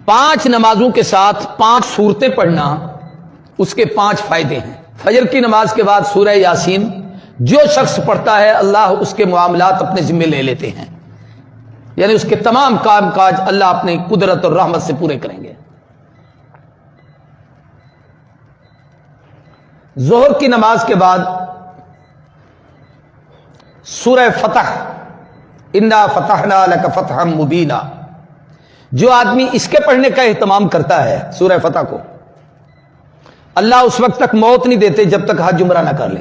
5 نمازوں کے ساتھ 5 سورتیں پڑھنا، اس کے 5 فائدے ہیں۔ فجر کی نماز کے بعد سورہ یاسین جو شخص پڑھتا ہے اللہ اس کے معاملات اپنے ذمہ لے لیتے ہیں، یعنی اس کے تمام کام کاج اللہ اپنی قدرت اور رحمت سے پورے کریں گے۔ ظہر کی نماز کے بعد سورہ فتح، انا فتحنا لک فتحا مبینا، جو آدمی اس کے پڑھنے کا اہتمام کرتا ہے سورہ فتح کو، اللہ اس وقت تک موت نہیں دیتے جب تک حج عمرہ نہ کر لے۔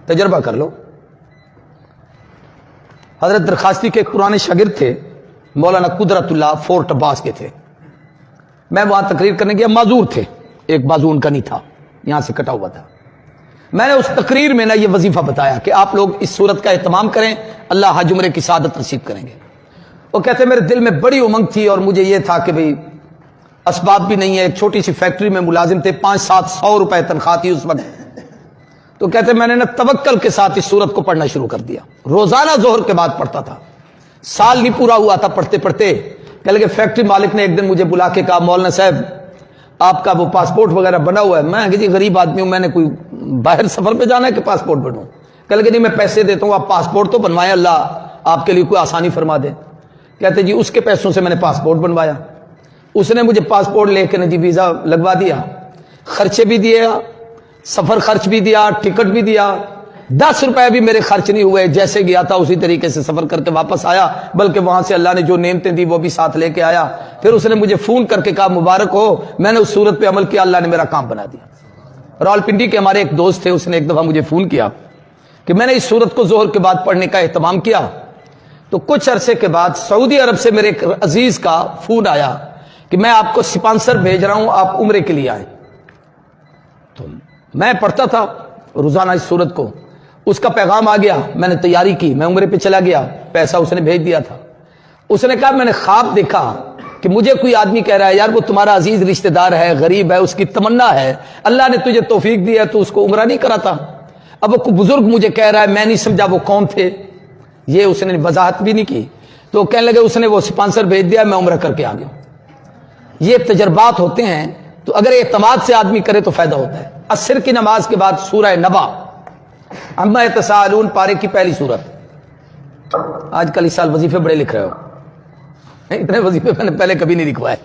تجربہ کر لو۔ حضرت درخواستی کے ایک پرانے شاگرد تھے، مولانا قدرت اللہ، فورٹ عباس کے تھے۔ میں وہاں تقریر کرنے گیا، معذور تھے، ایک بازو ان کا نہیں تھا، یہاں سے کٹا ہوا تھا۔ میں نے اس تقریر میں یہ وظیفہ بتایا کہ آپ لوگ اس صورت کا اہتمام کریں، اللہ حج عمرے کی سعادت نصیب کریں گے۔ وہ کہتے میرے دل میں بڑی امنگ تھی اور مجھے یہ تھا کہ بھئی اسباب بھی نہیں ہے، ایک چھوٹی سی فیکٹری میں ملازم تھے، 500-700 روپے تنخواہ تھی اس وقت۔ تو کہتے میں نے توکل کے ساتھ اس سورت کو پڑھنا شروع کر دیا، روزانہ ظہر کے بعد پڑھتا تھا۔ سال نہیں پورا ہوا تھا پڑھتے پڑھتے، کہ لگے فیکٹری مالک نے ایک دن مجھے بلا کے کہا مولانا صاحب آپ کا وہ پاسپورٹ وغیرہ بنا ہوا ہے۔ میں کہ جی غریب آدمی ہوں، میں نے کوئی باہر سفر پہ جانا ہے کہ پاسپورٹ بنوں؟ کہ لگے نہیں میں پیسے دیتا ہوں، آپ پاسپورٹ تو بنوائیں، اللہ آپ کے لیے کوئی آسانی فرما دے۔ کہتے جی اس کے پیسوں سے میں نے پاسپورٹ بنوایا، اس نے مجھے پاسپورٹ لے کے جی ویزا لگوا دیا، خرچے بھی دیا، سفر خرچ بھی دیا، ٹکٹ بھی دیا، 10 روپے بھی میرے خرچ نہیں ہوئے، جیسے گیا تھا اسی طریقے سے سفر کر کے واپس آیا، بلکہ وہاں سے اللہ نے جو نعمتیں دی وہ بھی ساتھ لے کے آیا۔ پھر اس نے مجھے فون کر کے کہا مبارک ہو، میں نے اس صورت پہ عمل کیا، اللہ نے میرا کام بنا دیا۔ راولپنڈی کے ہمارے ایک دوست تھے، اس نے ایک دفعہ مجھے فون کیا کہ میں نے اس صورت کو ظہر کے بعد پڑھنے کا اہتمام کیا، تو کچھ عرصے کے بعد سعودی عرب سے میرے ایک عزیز کا فون آیا کہ میں آپ کو سپانسر بھیج رہا ہوں، آپ عمرے کے لیے آئیں۔ تو میں پڑھتا تھا روزانہ اس صورت کو، اس کا پیغام آ گیا، میں نے تیاری کی، میں عمرے پہ چلا گیا، پیسہ اس نے بھیج دیا تھا۔ اس نے کہا میں نے خواب دیکھا کہ مجھے کوئی آدمی کہہ رہا ہے یار وہ تمہارا عزیز رشتہ دار ہے، غریب ہے، اس کی تمنا ہے، اللہ نے تجھے توفیق دی ہے تو اس کو عمرہ نہیں کراتا۔ اب وہ کوئی بزرگ مجھے کہہ رہا ہے، میں نہیں سمجھا وہ کون تھے، یہ اس نے وضاحت بھی نہیں کی، تو کہنے لگے اس نے وہ سپانسر بھیج دیا، میں عمرہ کر کے آ گیا۔ یہ تجربات ہوتے ہیں، تو اگر اعتماد سے آدمی کرے تو فائدہ ہوتا ہے۔ عصر کی نماز کے بعد سورہ نبا، عما یتساءلون پارے کی پہلی سورت۔ آج کل اس سال وظیفے بڑے لکھ رہے ہو، اتنے وظیفے میں نے پہلے کبھی نہیں لکھوائے۔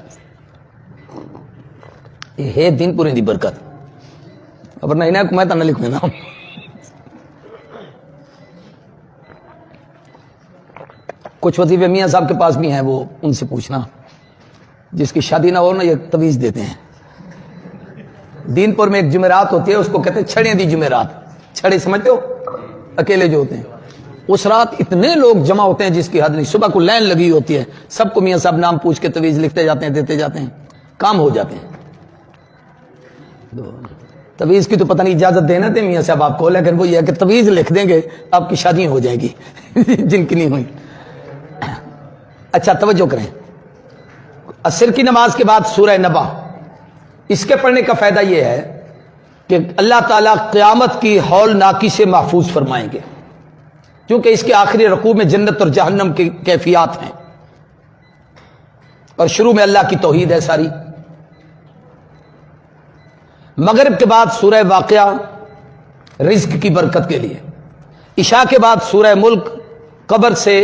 یہ ہے دن پورے دی برکت، ورنہ انہیں کو میں تو نہ لکھوں نا۔ کچھ وظیفے میاں صاحب کے پاس بھی ہیں، وہ ان سے پوچھنا، جس کی شادی نہ ہو نا یہ تویز دیتے ہیں۔ دین پور میں ایک جمعرات ہوتی ہے، اس کو کہتے ہیں چھڑے دی جمعرات، چھڑے سمجھتے ہو اکیلے جو ہوتے ہیں۔ اس رات اتنے لوگ جمع ہوتے ہیں جس کی حد نہیں، صبح کو لائن لگی ہوتی ہے، سب کو میاں صاحب نام پوچھ کے تویز لکھتے جاتے ہیں، دیتے جاتے ہیں، کام ہو جاتے ہیں۔ تویز کی تو پتہ نہیں اجازت دینا تھے میاں صاحب آپ کو، لیکن وہ یہ ہے کہ تویز لکھ دیں گے آپ کی شادی ہو جائے گی جن کی نہیں ہوئی۔ اچھا توجہ کریں، عصر کی نماز کے بعد سورہ نبا، اس کے پڑھنے کا فائدہ یہ ہے کہ اللہ تعالیٰ قیامت کی ہولناکی سے محفوظ فرمائیں گے، کیونکہ اس کے آخری رکوع میں جنت اور جہنم کی کیفیات ہیں، اور شروع میں اللہ کی توحید ہے ساری۔ مغرب کے بعد سورہ واقعہ رزق کی برکت کے لیے، عشاء کے بعد سورہ ملک قبر سے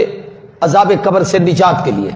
عذاب قبر سے نجات کے لیے،